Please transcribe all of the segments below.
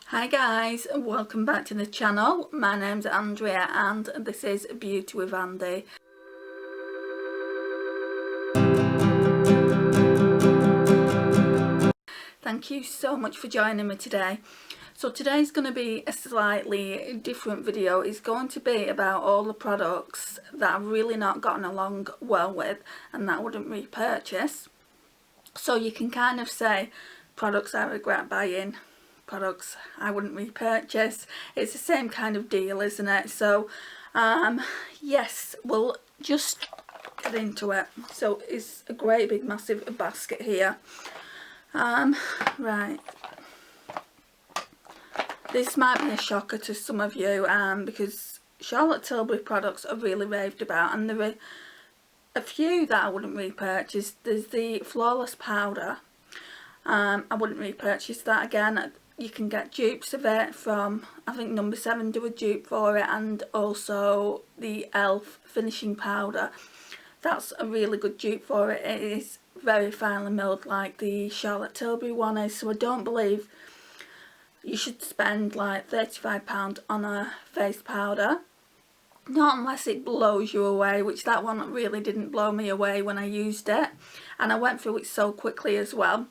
Hi guys, and welcome back to the channel. My name's Andrea and this is Beauty with Andy. Thank you so much for joining me today. So today's going to be a slightly different video. It's going to be about all the products that I've really not gotten along well with and that I wouldn't repurchase. So you can kind of say products I regret buying, products I wouldn't repurchase. It's the same kind of deal, isn't it? So yes, we'll just get into it. So it's a great big massive basket here. Right, this might be a shocker to some of you because Charlotte Tilbury products are really raved about, and there are a few that I wouldn't repurchase. There's the Flawless Powder. I wouldn't repurchase that again. You can get dupes of it from, I think Number 7 do a dupe for it, and also the Elf Finishing Powder. That's a really good dupe for it. It is very finely milled like the Charlotte Tilbury one is, so I don't believe you should spend like £35 on a face powder. Not unless it blows you away, which that one really didn't blow me away when I used it, and I went through it so quickly as well.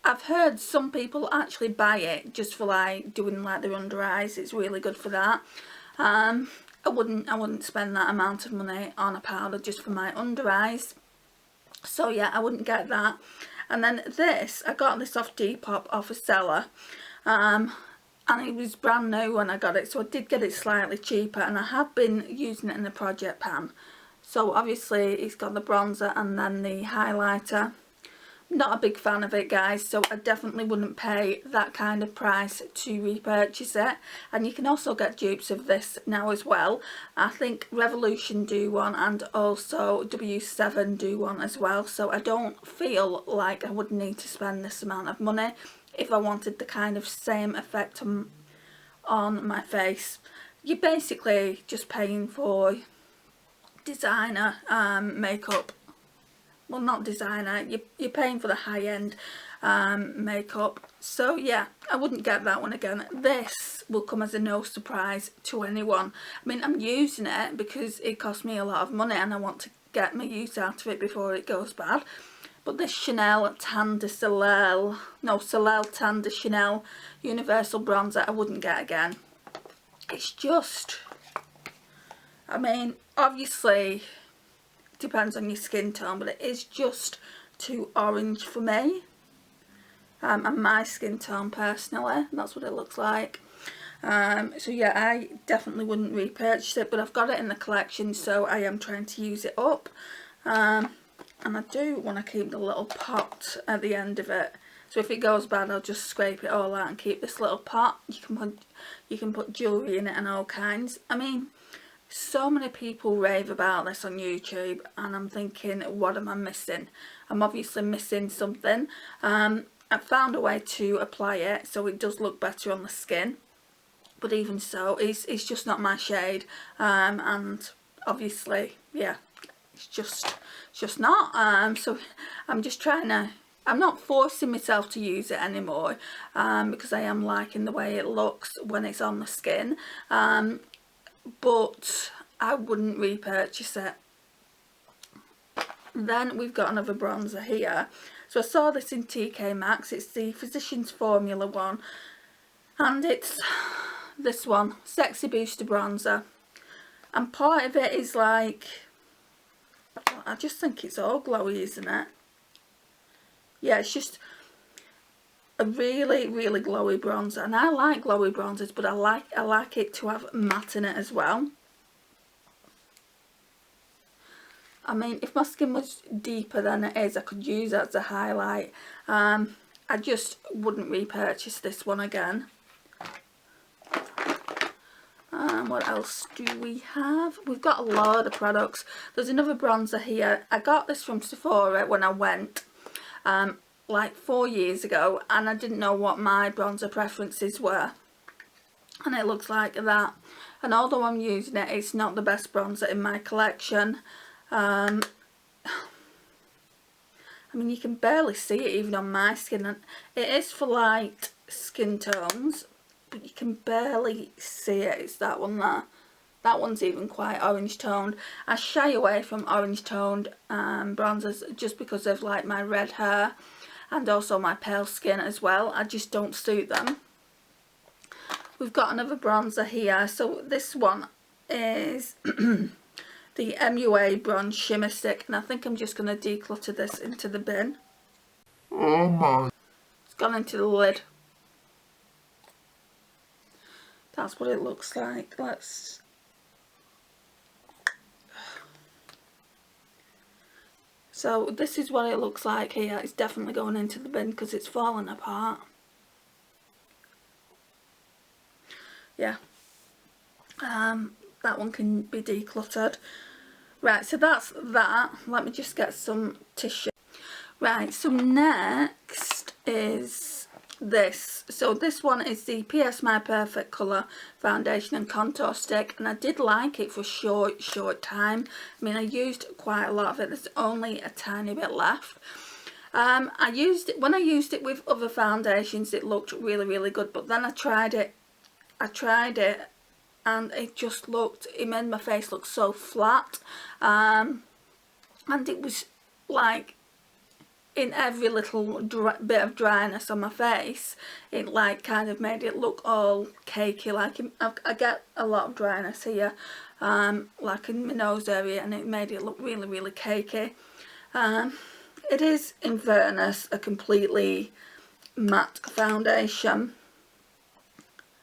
I've heard some people actually buy it just for like doing like their under eyes. It's really good for that. I wouldn't spend that amount of money on a powder just for my under eyes. So yeah, I wouldn't get that. And then this, I got this off Depop off a seller. And it was brand new when I got it, so I did get it slightly cheaper, and I have been using it in the project pan. So obviously it's got the bronzer and then the highlighter. Not a big fan of it, guys, so I definitely wouldn't pay that kind of price to repurchase it. And you can also get dupes of this now as well. I think Revolution do one, and also W7 do one as well, so I don't feel like I would need to spend this amount of money if I wanted the kind of same effect on my face. You're basically just paying for designer makeup. Well, not designer, you're paying for the high-end makeup. So yeah, I wouldn't get that one again. This will come as a no surprise to anyone. I mean, I'm using it because it cost me a lot of money and I want to get my use out of it before it goes bad. But this Chanel Tan de Soleil, no, Soleil Tan de Chanel Universal Bronzer, I wouldn't get again. It's just, I mean, obviously depends on your skin tone, but it is just too orange for me and my skin tone personally. That's what it looks like. So yeah, I definitely wouldn't repurchase it, but I've got it in the collection, so I am trying to use it up. And I do want to keep the little pot at the end of it, so if it goes bad I'll just scrape it all out and keep this little pot. You can put jewellery in it and all kinds. I mean, so many people rave about this on YouTube, and I'm thinking, what am I missing? I'm obviously missing something. I've found a way to apply it so it does look better on the skin, but even so, it's just not my shade. And obviously, yeah, it's just not. So I'm just trying to, I'm not forcing myself to use it anymore, because I am liking the way it looks when it's on the skin. But I wouldn't repurchase it. Then we've got another bronzer here. So I saw this in TK Maxx. It's the Physicians Formula one, and it's this one, Sexy Booster Bronzer. And part of it is like, I just think it's all glowy, isn't it? Yeah, it's just a really glowy bronzer, and I like glowy bronzers, but I like it to have matte in it as well. I mean, if my skin was deeper than it is, I could use it as a highlight. I just wouldn't repurchase this one again. What else do we have? We've got a lot of products. There's another bronzer here. I got this from Sephora when I went like 4 years ago, and I didn't know what my bronzer preferences were, and it looks like that. And although I'm using it, it's not the best bronzer in my collection. I mean, you can barely see it even on my skin, and it is for light skin tones, but you can barely see it. It's that one there. That one's even quite orange toned. I shy away from orange toned bronzers just because of like my red hair and also my pale skin as well. I just don't suit them. We've got another bronzer here. So this one is the MUA Bronze Shimmer Stick, and I think I'm just going to declutter this into the bin. Oh my. It's gone into the lid. That's what it looks like. So this is what it looks like here. It's definitely going into the bin because it's falling apart. Yeah. That one can be decluttered. Right, so that's that. Let me just get some tissue. Right, so next is this. So this one is the PS My Perfect Colour Foundation and Contour Stick, and I did like it for short time. I mean, I used quite a lot of it. There's only a tiny bit left. When I used it with other foundations, it looked really good, but then I tried it and it made my face look so flat, and it was like in every little bit of dryness on my face, it like kind of made it look all cakey. Like I get a lot of dryness here, like in my nose area, and it made it look really cakey. It is, in fairness, a completely matte foundation.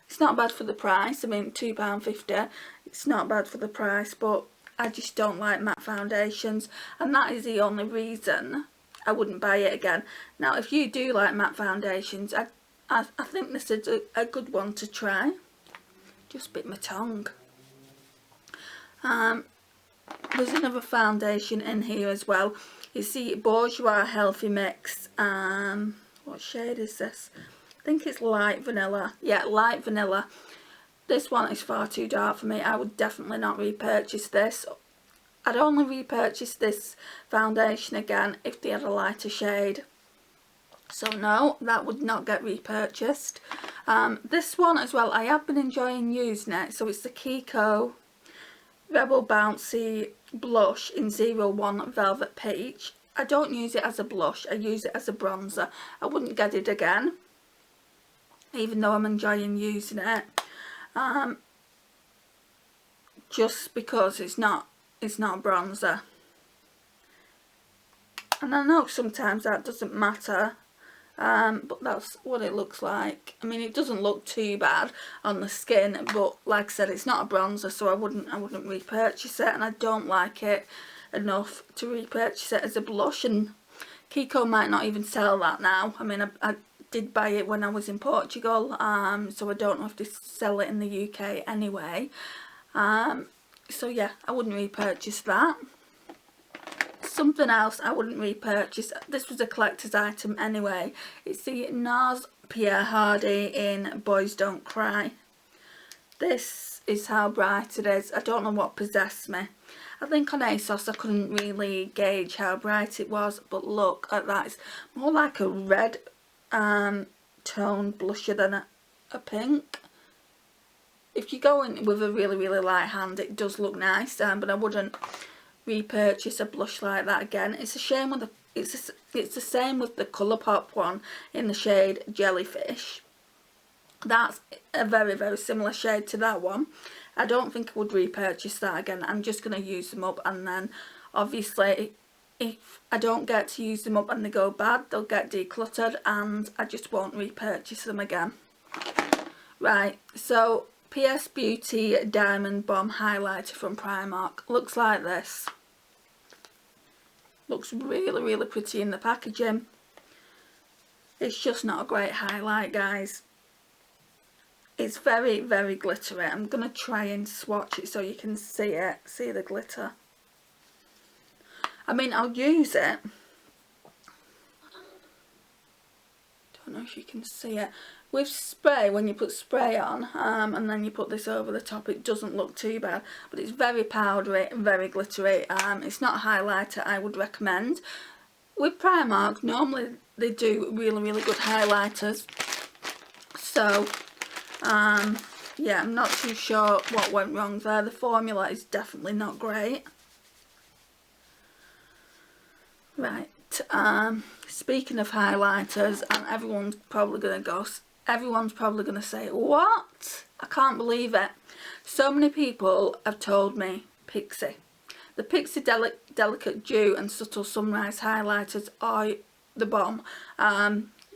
It's not bad for the price. I mean, £2.50. It's not bad for the price, but I just don't like matte foundations, and that is the only reason I wouldn't buy it again. Now, if you do like matte foundations, I think this is a good one to try. Just bit my tongue. There's another foundation in here as well. It's the Bourjois Healthy Mix. What shade is this? I think it's light vanilla. Yeah, light vanilla. This one is far too dark for me. I would definitely not repurchase this. I'd only repurchase this foundation again if they had a lighter shade. So no, that would not get repurchased. This one as well, I have been enjoying using it. So it's the Kiko Rebel Bouncy Blush in 01 Velvet Peach. I don't use it as a blush, I use it as a bronzer. I wouldn't get it again, even though I'm enjoying using it. Just because it's not a bronzer. And I know sometimes that doesn't matter, but that's what it looks like. I mean, it doesn't look too bad on the skin, but like I said, it's not a bronzer, so I wouldn't repurchase it, and I don't like it enough to repurchase it as a blush. And Kiko might not even sell that now. I mean, I did buy it when I was in Portugal, so I don't know if they sell it in the UK anyway. So yeah, I wouldn't repurchase that. Something else I wouldn't repurchase, this was a collector's item anyway, it's the NARS Pierre Hardy in Boys Don't Cry. This is how bright it is. I don't know what possessed me. I think on ASOS I couldn't really gauge how bright it was, but look at that. It's more like a red toned blusher than a pink. If you go in with a really light hand, it does look nice, but I wouldn't repurchase a blush like that again. It's a shame with it's the same with the Colourpop one in the shade Jellyfish. That's a very similar shade to that one. I don't think I would repurchase that again. I'm just going to use them up, and then obviously if I don't get to use them up and they go bad, they'll get decluttered and I just won't repurchase them again. Right, so PS Beauty Diamond Bomb Highlighter from Primark. Looks like this. Looks really pretty in the packaging. It's just not a great highlight, guys. It's very glittery. I'm going to try and swatch it so you can see it. See the glitter. I mean, I'll use it. Don't know if you can see it. With spray, when you put spray on and then you put this over the top, it doesn't look too bad, but it's very powdery and very glittery. It's not a highlighter I would recommend. With Primark, normally they do really good highlighters. So, yeah, I'm not too sure what went wrong there. The formula is definitely not great. Right, speaking of highlighters, and everyone's probably going to say, what? I can't believe it. So many people have told me Pixie. The Pixie Delicate Dew and Subtle Sunrise highlighters are the bomb.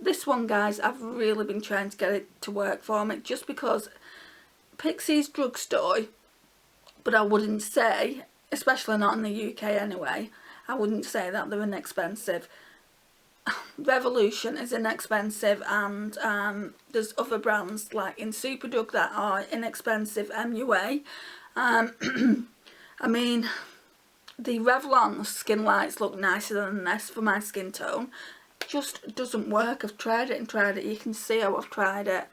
This one, guys, I've really been trying to get it to work for me, just because Pixie's drugstore, but I wouldn't say, especially not in the UK anyway, I wouldn't say that they're inexpensive. Revolution is inexpensive, and there's other brands like in Superdrug that are inexpensive MUA. I mean, the Revlon skin lights look nicer than this for my skin tone. It just doesn't work. I've tried it and tried it. You can see how I've tried it.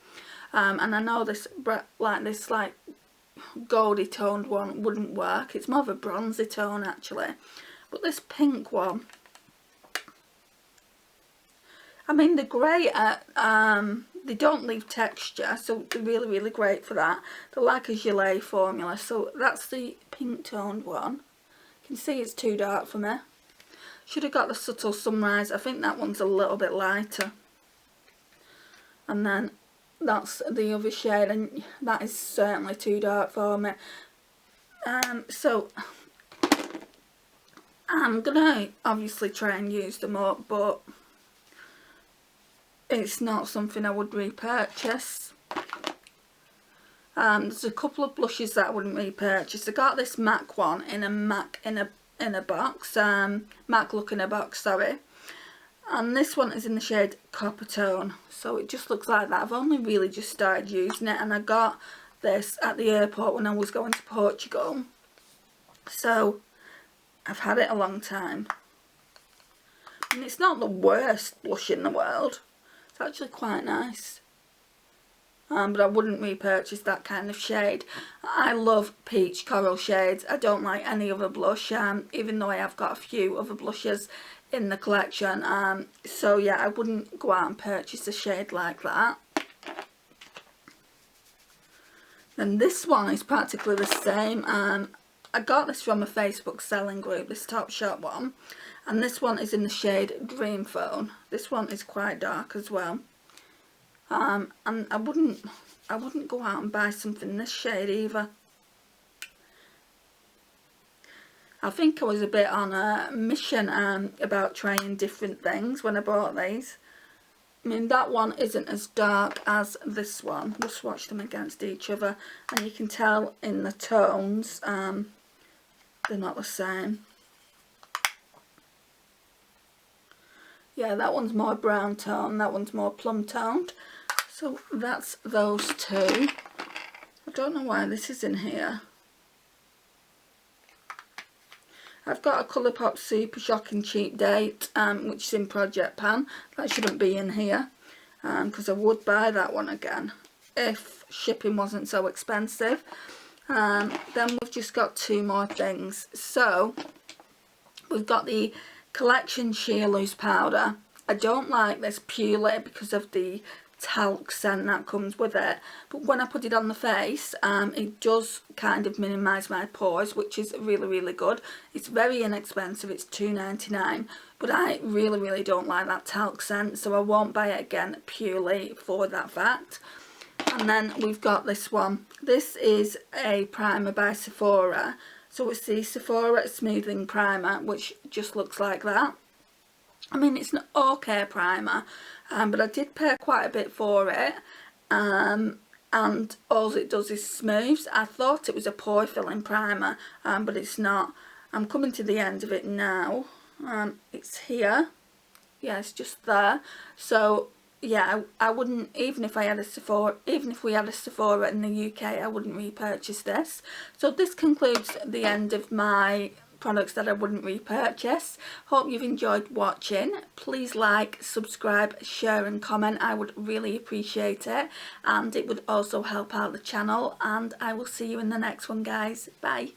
And I know this like goldy toned one wouldn't work. It's more of a bronzy tone actually. But this pink one, I mean, they're great at, they don't leave texture, so they're really, really great for that. They're like a gelée formula, so that's the pink toned one. You can see it's too dark for me. Should have got the Subtle Sunrise. I think that one's a little bit lighter. And then that's the other shade, and that is certainly too dark for me. So I'm gonna obviously try and use them up, but it's not something I would repurchase. There's a couple of blushes that I wouldn't repurchase. I got this MAC one in a box, MAC look in a box, sorry. And this one is in the shade Copper Tone, so it just looks like that. I've only really just started using it, and I got this at the airport when I was going to Portugal. So I've had it a long time. And it's not the worst blush in the world. It's actually quite nice. But I wouldn't repurchase that kind of shade. I love peach coral shades. I don't like any other blush, even though I have got a few other blushes in the collection. So yeah, I wouldn't go out and purchase a shade like that. And this one is practically the same. I got this from a Facebook selling group, this Topshop one, and this one is in the shade Dream Phone. This one is quite dark as well, and I wouldn't go out and buy something in this shade either. I think I was a bit on a mission about trying different things when I bought these. I mean, that one isn't as dark as this one. We'll swatch them against each other, and you can tell in the tones, they're not the same. Yeah, that one's more brown tone, that one's more plum toned. So that's those two. I don't know why this is in here. I've got a Colourpop Super Shocking Cheap Date, which is in Project Pan. That shouldn't be in here, because I would buy that one again if shipping wasn't so expensive. Then we've just got two more things. So we've got the Collection Shear Loose Powder. I don't like this purely because of the talc scent that comes with it, but when I put it on the face, it does kind of minimise my pores, which is really, really good. It's very inexpensive, it's £2.99, but I really, really don't like that talc scent, so I won't buy it again purely for that fact. And then we've got this one. This is a primer by Sephora. So it's the Sephora Smoothing Primer, which just looks like that. I mean, it's an okay primer, but I did pay quite a bit for it. And all it does is smooths. I thought it was a pore filling primer, but it's not. I'm coming to the end of it now. It's here. Yeah, it's just there. So yeah, I wouldn't, even if we had a Sephora in the UK, I wouldn't repurchase this. So this concludes the end of my products that I wouldn't repurchase. Hope you've enjoyed watching. Please like, subscribe, share and comment. I would really appreciate it, and it would also help out the channel, and I will see you in the next one, guys. Bye.